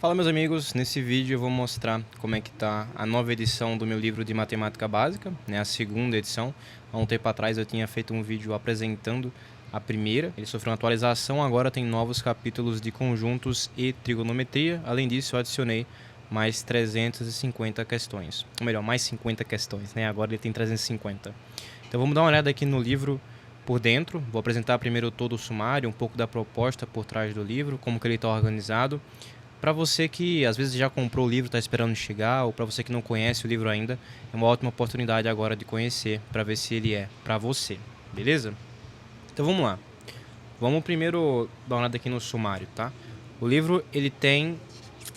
Fala meus amigos, nesse vídeo eu vou mostrar como é que tá a nova edição do meu livro de matemática básica, né, a segunda edição. Há um tempo atrás eu tinha feito um vídeo apresentando a primeira, ele sofreu uma atualização, agora tem novos capítulos de conjuntos e trigonometria. Além disso eu adicionei mais 350 questões, ou melhor, mais 50 questões, né, agora ele tem 350. Então vamos dar uma olhada aqui no livro por dentro. Vou apresentar primeiro todo o sumário, um pouco da proposta por trás do livro, como que ele está organizado. Para você que às vezes já comprou o livro, está esperando chegar, ou para você que não conhece o livro ainda, é uma ótima oportunidade agora de conhecer, para ver se ele é para você, beleza? Então vamos lá. Vamos primeiro dar uma olhada aqui no sumário, tá? O livro, ele tem,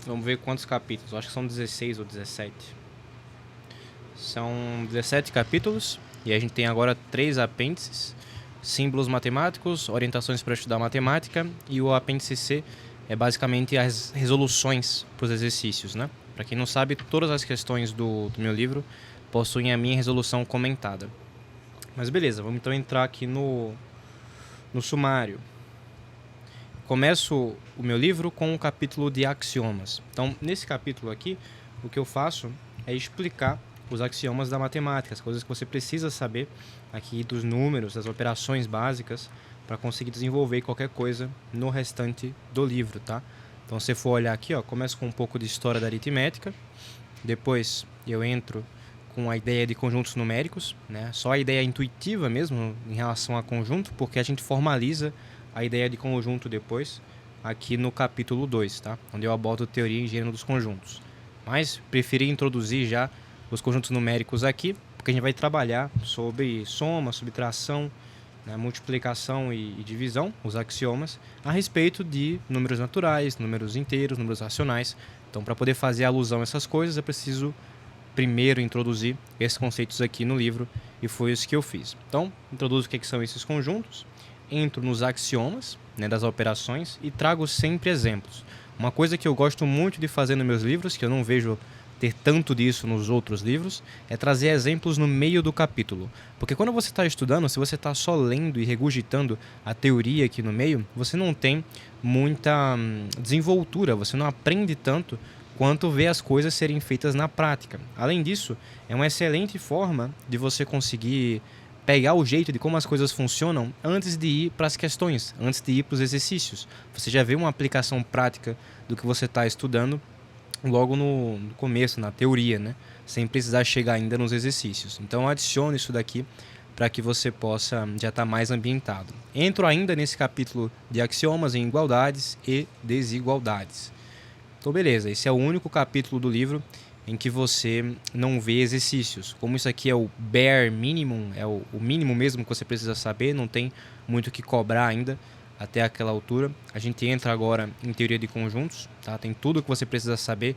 vamos ver quantos capítulos, acho que são 16 ou 17. São 17 capítulos, e a gente tem agora 3 apêndices: símbolos matemáticos, orientações para estudar matemática, e o apêndice C é basicamente as resoluções para os exercícios, né? Para quem não sabe, todas as questões do meu livro possuem a minha resolução comentada. Mas beleza, vamos então entrar aqui no sumário. Começo o meu livro com um capítulo de axiomas. Então, nesse capítulo aqui, o que eu faço é explicar os axiomas da matemática, as coisas que você precisa saber aqui dos números, das operações básicas, para conseguir desenvolver qualquer coisa no restante do livro, tá? Então, se você for olhar aqui, ó, começo com um pouco de história da aritmética, depois eu entro com a ideia de conjuntos numéricos, né? Só a ideia intuitiva mesmo em relação a conjunto, porque a gente formaliza a ideia de conjunto depois, aqui no capítulo 2, tá? Onde eu abordo teoria e gênero dos conjuntos. Mas preferi introduzir já os conjuntos numéricos aqui, porque a gente vai trabalhar sobre soma, subtração, né, multiplicação e divisão, os axiomas, a respeito de números naturais, números inteiros, números racionais. Então, para poder fazer alusão a essas coisas, eu preciso primeiro introduzir esses conceitos aqui no livro, e foi isso que eu fiz. Então, introduzo o que são esses conjuntos, entro nos axiomas, né, das operações, e trago sempre exemplos. Uma coisa que eu gosto muito de fazer nos meus livros, que eu não vejo ter tanto disso nos outros livros, é trazer exemplos no meio do capítulo. Porque quando você está estudando, se você está só lendo e regurgitando a teoria aqui no meio, você não tem muita desenvoltura, você não aprende tanto quanto ver as coisas serem feitas na prática. Além disso, é uma excelente forma de você conseguir pegar o jeito de como as coisas funcionam antes de ir para as questões, antes de ir para os exercícios. Você já vê uma aplicação prática do que você está estudando logo no começo, na teoria, né? Sem precisar chegar ainda nos exercícios. Então adicione isso daqui para que você possa já estar mais ambientado. Entro ainda nesse capítulo de axiomas em igualdades e desigualdades. Então beleza, esse é o único capítulo do livro em que você não vê exercícios. Como isso aqui é o bare minimum, é o mínimo mesmo que você precisa saber, não tem muito o que cobrar ainda até aquela altura. A gente entra agora em teoria de conjuntos, tá? Tem tudo que você precisa saber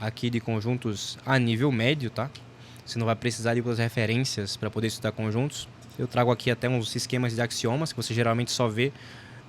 aqui de conjuntos a nível médio, tá? Você não vai precisar de outras referências para poder estudar conjuntos. Eu trago aqui até uns esquemas de axiomas que você geralmente só vê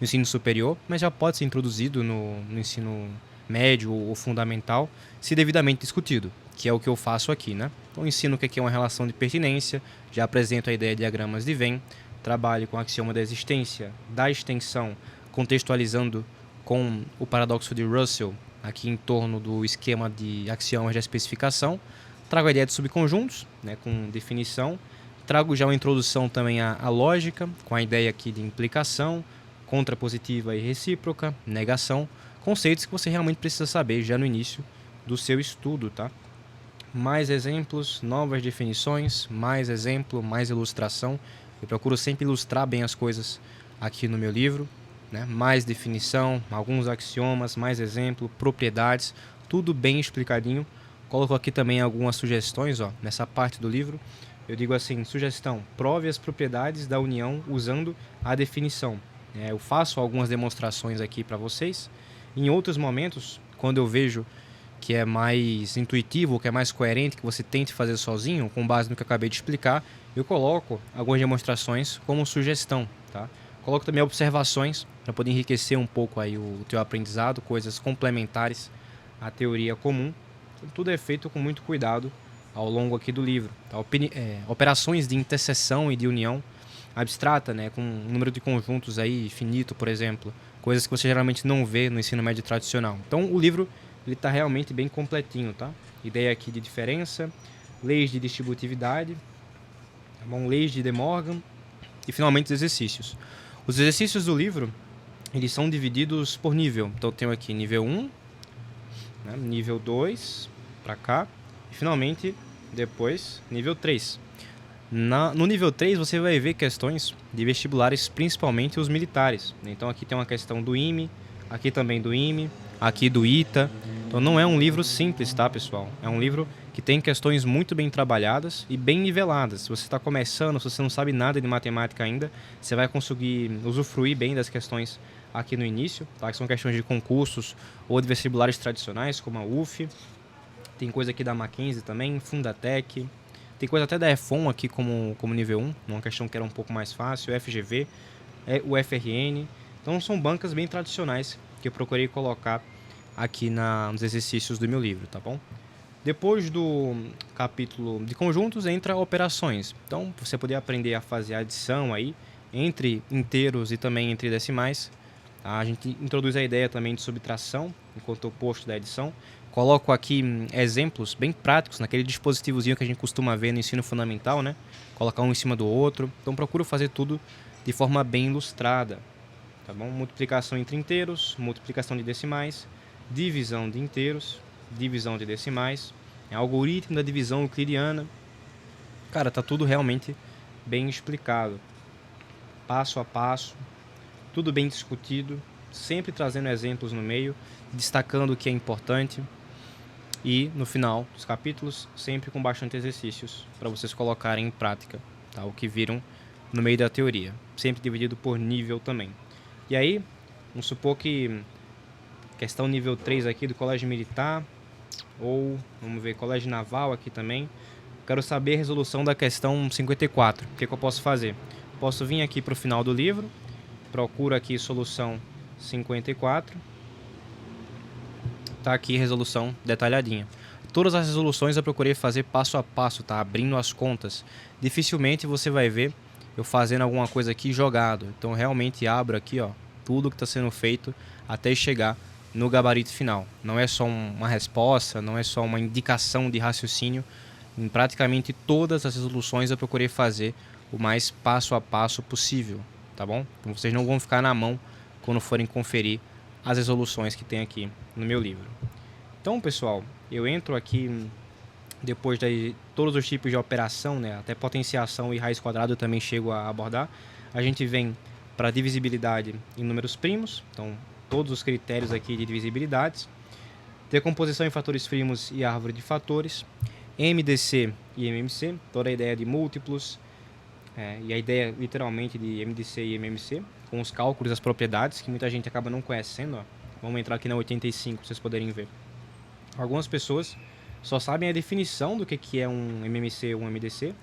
no ensino superior, mas já pode ser introduzido no ensino médio ou fundamental, se devidamente discutido, que é o que eu faço aqui, né? Então ensino o que é uma relação de pertinência, já apresento a ideia de diagramas de Venn, trabalho com o axioma da existência, da extensão, contextualizando com o paradoxo de Russell, aqui em torno do esquema de axiomas de especificação. Trago a ideia de subconjuntos, né, com definição. Trago já uma introdução também à lógica, com a ideia aqui de implicação, contrapositiva e recíproca, negação, conceitos que você realmente precisa saber já no início do seu estudo, tá? Mais exemplos, novas definições, mais exemplo, mais ilustração. Eu procuro sempre ilustrar bem as coisas aqui no meu livro, né? Mais definição, alguns axiomas, mais exemplo, propriedades, tudo bem explicadinho. Coloco aqui também algumas sugestões, ó, nessa parte do livro. Eu digo assim, sugestão, prove as propriedades da união usando a definição. Eu faço algumas demonstrações aqui para vocês. Em outros momentos, quando eu vejo que é mais intuitivo, que é mais coerente, que você tente fazer sozinho, com base no que eu acabei de explicar, eu coloco algumas demonstrações como sugestão, tá? Coloco também observações para poder enriquecer um pouco aí o teu aprendizado, coisas complementares à teoria comum. Então, tudo é feito com muito cuidado ao longo aqui do livro, tá? Operações de interseção e de união abstrata, né, com um número de conjuntos aí finito, por exemplo, coisas que você geralmente não vê no ensino médio tradicional. Então o livro ele está realmente bem completinho, tá? Ideia aqui de diferença, leis de distributividade, tá bom? Leis de De Morgan e finalmente os exercícios. Os exercícios do livro, eles são divididos por nível. Então eu tenho aqui nível 1, né? Nível 2 para cá e finalmente depois nível 3. No nível 3 você vai ver questões de vestibulares, principalmente os militares. Então aqui tem uma questão do IME, aqui também do IME, aqui do ITA. Então não é um livro simples, tá, pessoal? É um livro que tem questões muito bem trabalhadas e bem niveladas. Se você está começando, se você não sabe nada de matemática ainda, você vai conseguir usufruir bem das questões aqui no início, tá? Que são questões de concursos ou de vestibulares tradicionais, como a UF. Tem coisa aqui da Mackenzie também, Fundatec. Tem coisa até da EFON aqui como nível 1, uma questão que era um pouco mais fácil, o FGV, o FRN. Então são bancas bem tradicionais que eu procurei colocar aqui nos exercícios do meu livro, tá bom? Depois do capítulo de conjuntos entra operações. Então você poder aprender a fazer adição aí entre inteiros e também entre decimais. A gente introduz a ideia também de subtração enquanto oposto da adição. Coloco aqui exemplos bem práticos naquele dispositivozinho que a gente costuma ver no ensino fundamental, né? Colocar um em cima do outro. Então procuro fazer tudo de forma bem ilustrada, tá bom? Multiplicação entre inteiros, multiplicação de decimais, divisão de inteiros, divisão de decimais, algoritmo da divisão euclidiana. Cara, tá tudo realmente bem explicado, passo a passo, tudo bem discutido, sempre trazendo exemplos no meio, destacando o que é importante. E no final dos capítulos, sempre com bastante exercícios para vocês colocarem em prática, tá? O que viram no meio da teoria, sempre dividido por nível também. E aí, vamos supor que questão nível 3 aqui do Colégio Militar, ou vamos ver, Colégio Naval aqui também. Quero saber a resolução da questão 54. O que eu posso fazer? Posso vir aqui para o final do livro, procuro aqui solução 54. Tá aqui resolução detalhadinha. Todas as resoluções eu procurei fazer passo a passo, tá? Abrindo as contas. Dificilmente você vai ver eu fazendo alguma coisa aqui jogado. Então realmente abro aqui, ó, tudo que está sendo feito até chegar no gabarito final. Não é só uma resposta, não é só uma indicação de raciocínio. Em praticamente todas as resoluções eu procurei fazer o mais passo a passo possível, tá bom? Então vocês não vão ficar na mão quando forem conferir as resoluções que tem aqui no meu livro. Então, pessoal, eu entro aqui depois de todos os tipos de operação, né, até potenciação e raiz quadrada eu também chego a abordar. A gente vem para divisibilidade em números primos, então todos os critérios aqui de divisibilidades, decomposição em fatores primos e árvore de fatores, MDC e MMC, toda a ideia de múltiplos, e a ideia literalmente de MDC e MMC, com os cálculos das propriedades, que muita gente acaba não conhecendo. Ó. Vamos entrar aqui na 85 para vocês poderem ver. Algumas pessoas só sabem a definição do que é um MMC ou um MDC,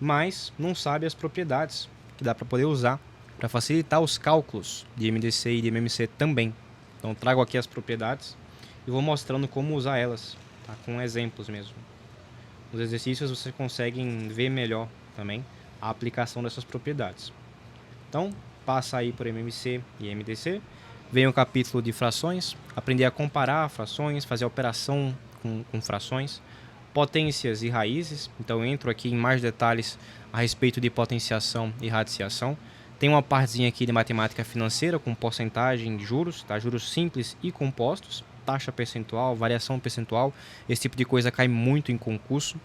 mas não sabem as propriedades que dá para poder usar para facilitar os cálculos de MDC e de MMC também. Então trago aqui as propriedades e vou mostrando como usar elas, tá? Com exemplos mesmo. Nos exercícios vocês conseguem ver melhor também a aplicação dessas propriedades. Então, passa aí por MMC e MDC, vem o capítulo de frações, aprender a comparar frações, fazer operação com frações, potências e raízes, então entro aqui em mais detalhes a respeito de potenciação e radiciação. Tem uma partezinha aqui de matemática financeira com porcentagem de juros, tá? Juros simples e compostos, taxa percentual, variação percentual, esse tipo de coisa cai muito em concurso.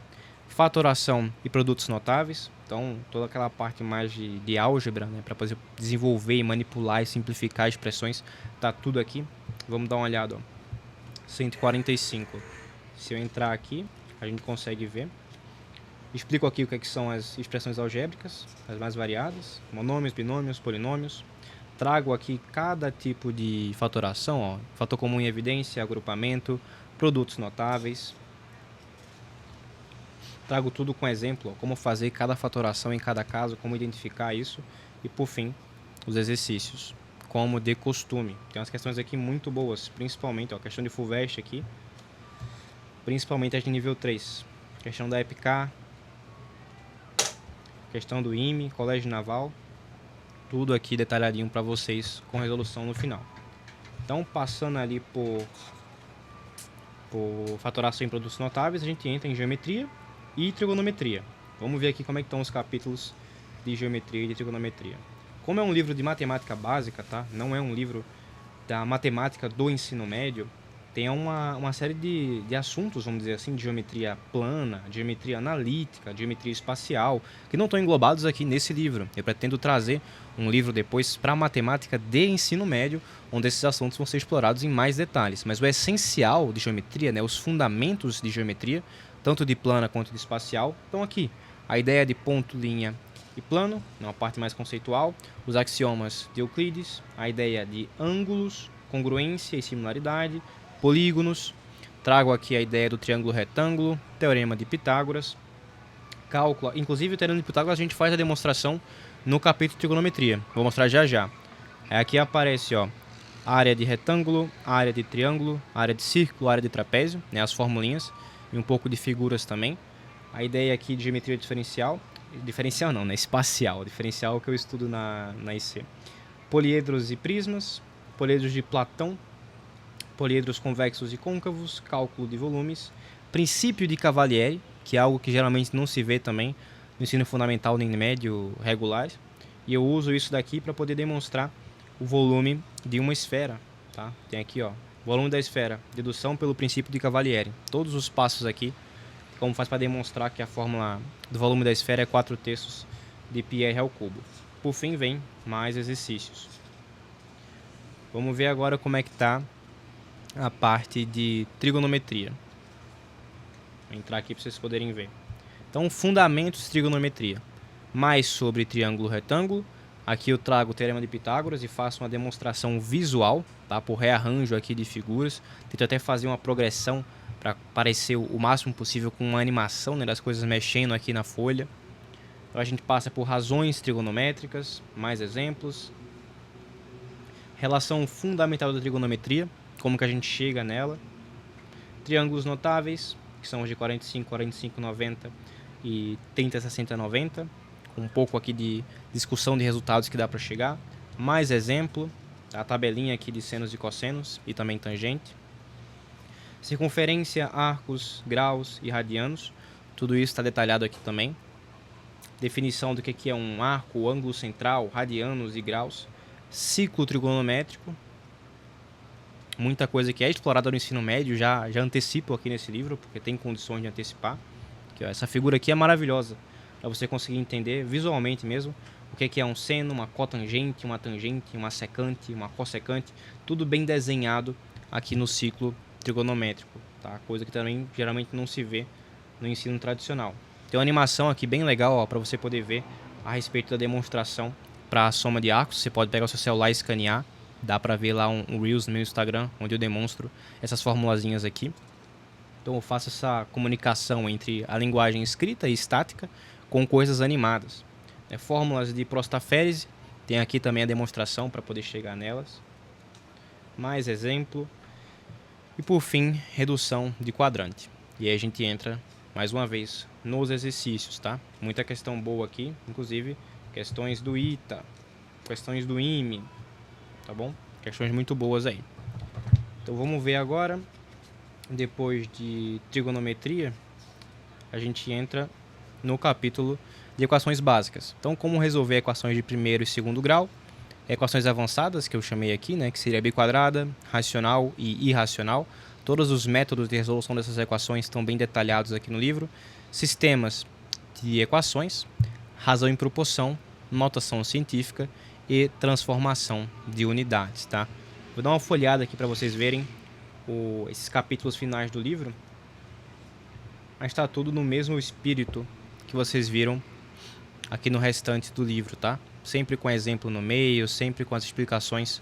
Fatoração e produtos notáveis, então toda aquela parte mais de álgebra, né, para poder desenvolver e manipular e simplificar expressões, tá tudo aqui. Vamos dar uma olhada, ó. 145. Se eu entrar aqui, a gente consegue ver. Explico aqui o que são as expressões algébricas, as mais variadas, monômios, binômios, polinômios. Trago aqui cada tipo de fatoração, ó, fator comum em evidência, agrupamento, produtos notáveis. Trago tudo com exemplo, ó, como fazer cada fatoração em cada caso, como identificar isso e, por fim, os exercícios, como de costume. Tem umas questões aqui muito boas, principalmente a questão de Fulvestre aqui, principalmente as de nível 3. Questão da EPK, questão do IME, Colégio Naval, tudo aqui detalhadinho para vocês com resolução no final. Então, passando ali por por fatoração em produtos notáveis, a gente entra em geometria e trigonometria. Vamos ver aqui como é que estão os capítulos de geometria e de trigonometria. Como é um livro de matemática básica, tá? Não é um livro da matemática do ensino médio, tem uma série de assuntos, vamos dizer assim, de geometria plana, de geometria analítica, de geometria espacial, que não estão englobados aqui nesse livro. Eu pretendo trazer um livro depois para matemática de ensino médio, onde esses assuntos vão ser explorados em mais detalhes. Mas o essencial de geometria, né, os fundamentos de geometria, tanto de plana quanto de espacial, estão aqui. A ideia de ponto, linha e plano, uma parte mais conceitual, os axiomas de Euclides, a ideia de ângulos, congruência e similaridade, polígonos, trago aqui a ideia do triângulo retângulo, teorema de Pitágoras, cálculo, inclusive o teorema de Pitágoras a gente faz a demonstração no capítulo de trigonometria, vou mostrar já já. Aqui aparece, ó, área de retângulo, área de triângulo, área de círculo, área de trapézio, né, as formulinhas, e um pouco de figuras também. A ideia aqui de geometria diferencial não, né, espacial, diferencial que eu estudo na IC. Poliedros e prismas, poliedros de Platão, poliedros convexos e côncavos, cálculo de volumes, princípio de Cavalieri, que é algo que geralmente não se vê também no ensino fundamental nem médio regular, e eu uso isso daqui para poder demonstrar o volume de uma esfera, tá? Tem aqui, ó, volume da esfera, dedução pelo princípio de Cavalieri. Todos os passos aqui, como faz para demonstrar que a fórmula do volume da esfera é 4/3 de πr ao cubo. Por fim, vem mais exercícios. Vamos ver agora como é que está a parte de trigonometria. Vou entrar aqui para vocês poderem ver. Então, fundamentos de trigonometria. Mais sobre triângulo retângulo. Aqui eu trago o teorema de Pitágoras e faço uma demonstração visual, tá? Por rearranjo aqui de figuras. Tento até fazer uma progressão para parecer o máximo possível com uma animação, né, das coisas mexendo aqui na folha. Então a gente passa por razões trigonométricas, mais exemplos. Relação fundamental da trigonometria, como que a gente chega nela. Triângulos notáveis, que são os de 45, 45, 90 e 30, 60, 90. Com um pouco aqui de discussão de resultados que dá para chegar. Mais exemplo, a tabelinha aqui de senos e cossenos e também tangente. Circunferência, arcos, graus e radianos. Tudo isso está detalhado aqui também. Definição do que é um arco, ângulo central, radianos e graus. Ciclo trigonométrico. Muita coisa que é explorada no ensino médio, já antecipo aqui nesse livro, porque tem condições de antecipar. Aqui, ó, essa figura aqui é maravilhosa, para você conseguir entender visualmente mesmo o que é um seno, uma cotangente, uma secante, uma cossecante. Tudo bem desenhado aqui no ciclo trigonométrico, tá? Coisa que também geralmente não se vê no ensino tradicional. Tem uma animação aqui bem legal para você poder ver a respeito da demonstração para a soma de arcos. Você pode pegar o seu celular e escanear. Dá para ver lá um Reels no meu Instagram, onde eu demonstro essas formulazinhas aqui. Então eu faço essa comunicação entre a linguagem escrita e estática com coisas animadas. Fórmulas de Prostaférese, tem aqui também a demonstração para poder chegar nelas. Mais exemplo. E por fim, redução de quadrante. E aí a gente entra, mais uma vez, nos exercícios, tá? Muita questão boa aqui, inclusive questões do ITA, questões do IME, tá bom? Questões muito boas aí. Então vamos ver agora, depois de trigonometria, a gente entra no capítulo de equações básicas. Então, como resolver equações de primeiro e segundo grau, equações avançadas, que eu chamei aqui, né, que seria biquadrada, racional e irracional. Todos os métodos de resolução dessas equações estão bem detalhados aqui no livro. Sistemas de equações, razão em proporção, notação científica e transformação de unidades, tá? Vou dar uma folhada aqui para vocês verem esses capítulos finais do livro. Mas está tudo no mesmo espírito que vocês viram aqui no restante do livro, tá? Sempre com exemplo no meio, sempre com as explicações,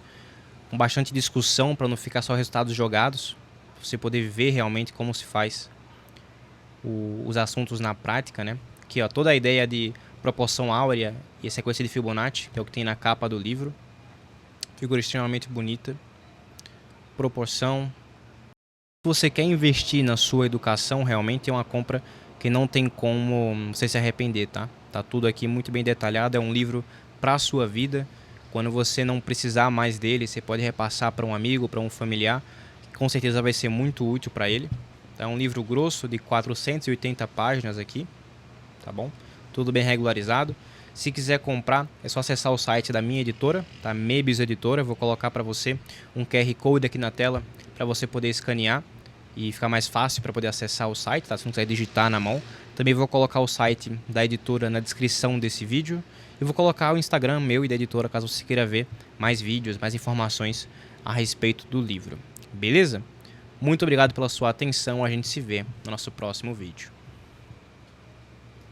com bastante discussão para não ficar só resultados jogados, pra você poder ver realmente como se faz os assuntos na prática, né? Aqui, ó, toda a ideia de proporção áurea e a sequência de Fibonacci, que é o que tem na capa do livro. Figura extremamente bonita. Proporção. Se você quer investir na sua educação, realmente é uma compra que não tem como você se arrepender, tá? Tá tudo aqui muito bem detalhado, é um livro para a sua vida. Quando você não precisar mais dele, você pode repassar para um amigo, para um familiar. com certeza vai ser muito útil para ele. É um livro grosso de 480 páginas aqui, tá bom? Tudo bem regularizado. Se quiser comprar, é só acessar o site da minha editora, tá? Mebis Editora. Eu vou colocar para você um QR Code aqui na tela para você poder escanear e ficar mais fácil para poder acessar o site, tá? Se não quiser digitar na mão. Também vou colocar o site da editora na descrição desse vídeo. E vou colocar o Instagram meu e da editora, caso você queira ver mais vídeos, mais informações a respeito do livro. Beleza? Muito obrigado pela sua atenção. A gente se vê no nosso próximo vídeo.